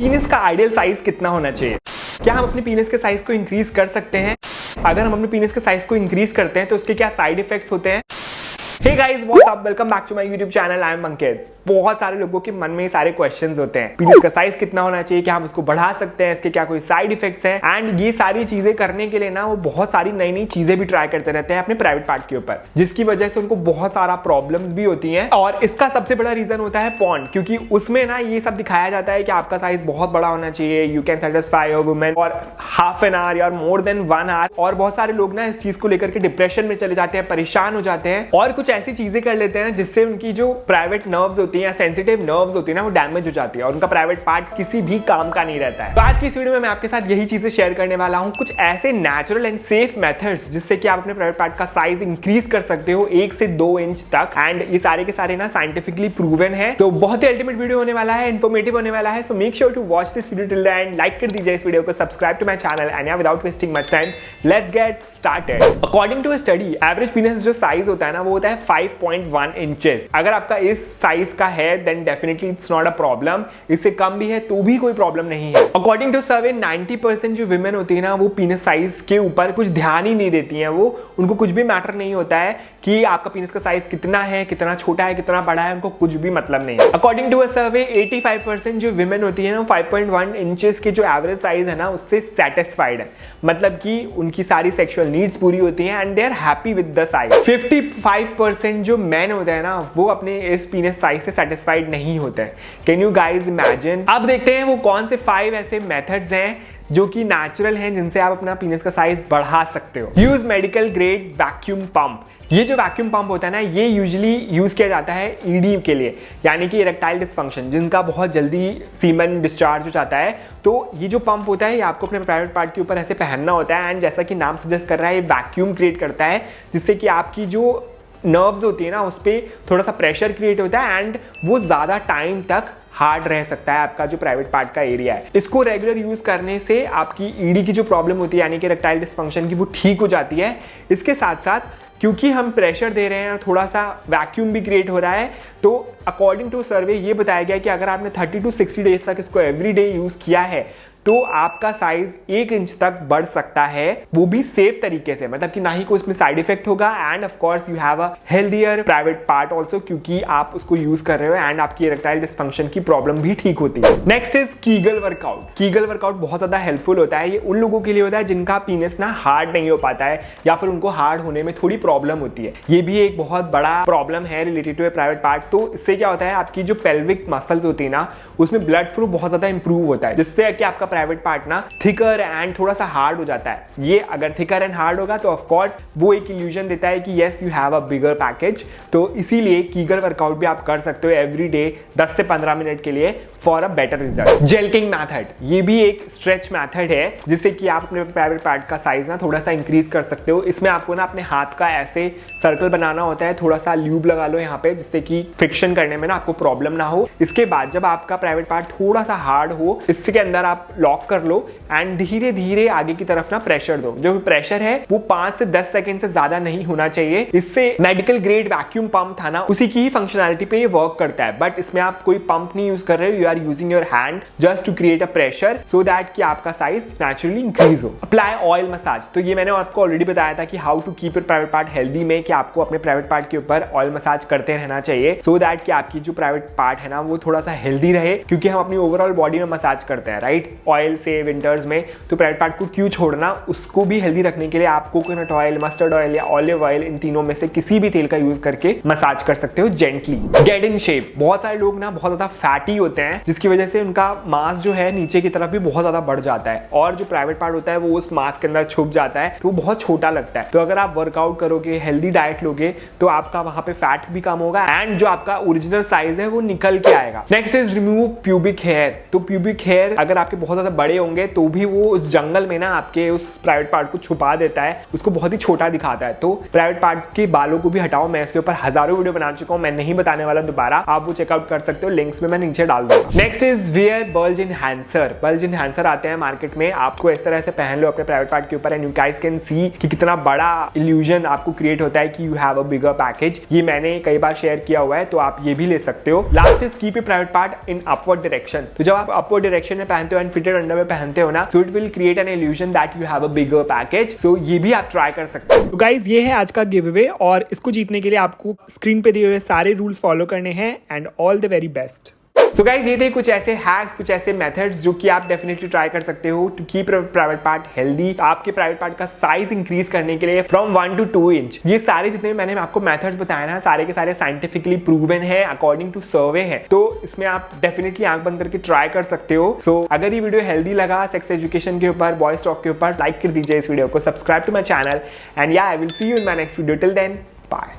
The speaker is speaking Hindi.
पीनिस का आइडियल साइज कितना होना चाहिए? क्या हम अपने पीनिस के साइज को इंक्रीज कर सकते हैं? अगर हम अपने पीनिस के साइज को इंक्रीज करते हैं तो उसके क्या साइड इफेक्ट्स होते हैं? Hey guys, what's up, welcome back to my YouTube channel. I am Ankit. बहुत सारे लोगों के मन में ये सारे क्वेश्चंस होते हैं, पीनिस का साइज कितना होना चाहिए, क्या हम उसको बढ़ा सकते हैं, इसके क्या कोई साइड इफेक्ट्स हैं? एंड ये सारी चीजें करने के लिए ना वो बहुत सारी नई नई चीजें भी ट्राई करते रहते हैं अपने प्राइवेट पार्ट के ऊपर, जिसकी वजह से उनको बहुत सारा प्रॉब्लम्स भी होती हैं। और इसका सबसे बड़ा रीजन होता है पॉर्न, क्योंकि उसमें ना ये सब दिखाया जाता है कि आपका साइज बहुत बड़ा होना चाहिए, you can satisfy your women और हाफ एन आवर या मोर देन 1 आवर। और बहुत सारे लोग ना इस चीज को लेकर के डिप्रेशन में चले जाते हैं, परेशान हो जाते हैं और कुछ ऐसी चीजें कर लेते हैं जिससे उनकी जो प्राइवेट नर्व्स होती हैं या सेंसिटिव नर्व्स होती है ना, वो डैमेज हो जाती है और उनका प्राइवेट पार्ट किसी भी काम का नहीं रहता है। तो आज की इस वीडियो में मैं आपके साथ यही चीजें शेयर करने वाला हूं, कुछ ऐसे नेचुरल एंड सेफ मेथड्स जिससे कि आप अपने प्राइवेट पार्ट का साइज इंक्रीज कर सकते हो 1 से 2 इंच तक। एंड ये सारे के सारे ना साइंटिफिकली प्रूवन है, तो बहुत ही अल्टीमेट वीडियो होने वाला है, इन्फॉर्मेटिव होने वाला है। So make sure to watch this video till the end, like कर दीजिए इस वीडियो को, subscribe to my channel and without wasting much time let's get started. According to a study, average penis जो साइज होता है ना वो होता है 5.1 इंचेस। अगर आपका इस साइज का है then definitely it's not a problem, इससे कम भी है तो भी कोई प्रॉब्लम नहीं है। अकॉर्डिंग टू सर्वे 90% जो विमेन होती है ना वो पीनिस साइज के ऊपर कुछ ध्यान ही नहीं देती हैं, वो उनको कुछ भी मैटर नहीं होता है कि आपका पीनिस का साइज कितना है, कितना छोटा है, कितना बड़ा है, उनको कुछ भी मतलब नहीं है। अकॉर्डिंग टू अ सर्वे 85% जो विमेन होती है ना 5.1 इंचेस के जो एवरेज साइज है ना उससे सेटिस्फाइड है, मतलब कि उनकी सारी सेक्सुअल नीड्स पूरी होती हैं and they are happy with the size. 55% जो मैन होते हैं ना वो अपने इस पीनिस साइज से सेटिस्फाइड नहीं होते हैं। Can you guys imagine? अब देखते हैं वो कौन से 5 ऐसे मेथड्स हैं जो कि नेचुरल हैं जिनसे आप अपना पीनिस का साइज बढ़ा सकते हो। Use medical grade vacuum pump. ये जो वैक्यूम पंप होता है ना ये यूजुअली यूज किया जाता है ईडी के लिए, यानी कि इरेक्टाइल डिसफंक्शन, जिनका बहुत जल्दी सीमन डिस्चार्ज हो जाता है। तो ये जो पंप होता है ये आपको अपने प्राइवेट पार्ट के ऊपर ऐसे पहनना होता है एंड जैसा कि नाम सजेस्ट कर रहा है ये वैक्यूम क्रिएट करता है, जिससे कि आपकी जो नर्व्स होती है ना उस पर थोड़ा सा प्रेशर क्रिएट होता है एंड वो ज़्यादा टाइम तक हार्ड रह सकता है आपका जो प्राइवेट पार्ट का एरिया है। इसको रेगुलर यूज करने से आपकी ईडी की जो प्रॉब्लम होती है यानी कि इरेक्टाइल डिसफंक्शन की, वो ठीक हो जाती है। इसके साथ साथ क्योंकि हम प्रेशर दे रहे हैं और थोड़ा सा वैक्यूम भी क्रिएट हो रहा है, तो अकॉर्डिंग टू सर्वे ये बताया गया कि अगर आपने 30 to 60 डेज तक इसको एवरी डे यूज किया है तो आपका साइज 1 इंच तक बढ़ सकता है, वो भी सेफ तरीके से, मतलब कि ना ही कोई इसमें साइड इफेक्ट होगा end of course you have a healthier private part also, क्योंकि आप उसको यूज कर रहे हो एंड आपकी इरेक्टाइल डिसफंक्शन की प्रॉब्लम भी ठीक होती है। Next is Kegel workout. Kegel workout बहुत ज्यादा हेल्पफुल होता है। ये उन लोगों के लिए होता है जिनका पीनिस ना हार्ड नहीं हो पाता है या फिर उनको हार्ड होने में थोड़ी प्रॉब्लम होती है। ये भी एक बहुत बड़ा प्रॉब्लम है related to a private part. तो इससे क्या होता है, आपकी जो पेल्विक मसल्स होती है ना उसमें ब्लड फ्लो बहुत ज्यादा इंप्रूव होता है, जिससे कि आपका प्राइवेट पार्ट ना थिकर एंड थोड़ा सा हार्ड हो जाता है। ये अगर थिकर एंड हार्ड होगा तो ऑफ कोर्स वो एक इल्यूजन देता है कि yes you have a bigger package. तो इसीलिए कीगल वर्कआउट भी आप कर सकते हो एवरी डे 10 से 15 मिनट के लिए for a better result. जेल्किंग method, ये भी एक स्ट्रेच मैथड है जिससे कि आप अपने प्राइवेट पार्ट का साइज ना थोड़ा सा इंक्रीज कर सकते हो। इसमें आपको ना अपने हाथ का ऐसे सर्कल बनाना होता है, थोड़ा सा ल्यूब लगा लो यहाँ पे जिससे कि फ्रिक्शन करने में ना आपको प्रॉब्लम ना हो। इसके बाद जब आपका प्राइवेट पार्ट थोड़ा सा हार्ड हो, इसके अंदर आप लॉक कर लो एंड धीरे धीरे आगे की तरफ ना प्रेशर दो। जो प्रेशर है वो 5 से 10 सेकंड से ज्यादा नहीं होना चाहिए। इससे मेडिकल ग्रेड वैक्यूम पंप था ना उसी की ही फंक्शनैलिटी पे ये वर्क करता है, बट इसमें आप कोई पंप नहीं यूज कर रहे हो, you are using your hand just to create a pressure so that कि आपका साइज नेचुरली इंक्रीज हो। अप्लाई ऑयल मसाज, तो ये मैंने आपको ऑलरेडी बताया था कि how to keep your private part healthy में, कि आपको अपने प्राइवेट पार्ट के ऊपर ऑयल मसाज करते रहना चाहिए सो दैट कि आपकी जो प्राइवेट पार्ट है ना वो थोड़ा सा हेल्दी रहे, क्योंकि हम अपनी ओवरऑल बॉडी में मसाज करते हैं राइट ऑयल से विंटर्स में। तो प्राइवेट पार्ट को क्यों छोड़ना, उसको भी हेल्दी रखने के लिए आप कोकोनट ऑयल, मस्टर्ड ऑयल या ऑलिव ऑयल, इन तीनों में से किसी भी तेल का यूज करके मसाज कर सकते हो जेंटली। गेट इन शेप, बहुत सारे लोग ना बहुत ज्यादा फैटी होते हैं जिसकी वजह से उनका मास जो है नीचे की तरफ भी बहुत ज्यादा बढ़ जाता है और जो प्राइवेट पार्ट होता है वो उस मास के अंदर छुप जाता है, तो वो बहुत छोटा लगता है। तो अगर आप वर्कआउट करोगे, हेल्दी डाइट लोगे तो आपका वहां पे फैट भी कम होगा एंड जो आपका ओरिजिनल साइज है वो निकल के आएगा। Next is remove pubic hair. तो प्यूबिक हेयर अगर आपके बहुत ज्यादा बड़े होंगे तो भी वो उस जंगल में ना आपके उस प्राइवेट पार्ट को छुपा देता है, उसको बहुत ही छोटा दिखाता है। तो प्राइवेट पार्ट के बालों को भी हटाओ, मैं इसके ऊपर हजारों वीडियो बना चुका हूं, मैं नहीं बताने वाला दोबारा, आप वो चेकआउट कर सकते हो, लिंक्स में मैं नीचे डाल दूंगा। Next is wear bulge enhancer. Bulge enhancer आते हैं मार्केट में, आपको इस तरह से पहन लो अपने प्राइवेट पार्ट के ऊपर and you guys can see कि कितना बड़ा इल्यूजन आपको क्रिएट होता है कि you have a bigger package. ये मैंने कई बार शेयर किया हुआ है तो आप ये भी ले सकते हो। Last is keep your private part in upward direction. तो जब आप अपवर्ड डायरेक्शन में पहनते हो एंड फिटेड अंडर में पहनते हो ना, so it will create an illusion that you have a bigger package. So ये भी आप ट्राई कर सकते हो। तो गाइज ये है आज का गिव अवे, और इसको जीतने के लिए आपको स्क्रीन पे दिए हुए सारे रूल्स फॉलो करने हैं and all the very best. So guys ये थे कुछ ऐसे हैक्स, कुछ ऐसे मेथड्स जो कि आप डेफिनेटली ट्राई कर सकते हो to keep private part healthy. आपके प्राइवेट पार्ट का साइज इंक्रीज करने के लिए फ्रॉम 1 to 2 इंच। ये सारे जितने मैंने आपको मेथड्स बताए ना, सारे के सारे साइंटिफिकली प्रूवन है, अकॉर्डिंग टू सर्वे है। तो इसमें आप डेफिनेटली आंख बंद करके ट्राई कर सकते हो। सो अगर ये वीडियो हेल्दी लगा सेक्स एजुकेशन के ऊपर, बॉयज टॉक के ऊपर, लाइक कर दीजिए इस वीडियो को, subscribe to my channel, and yeah I will see you in my next video. Till then bye.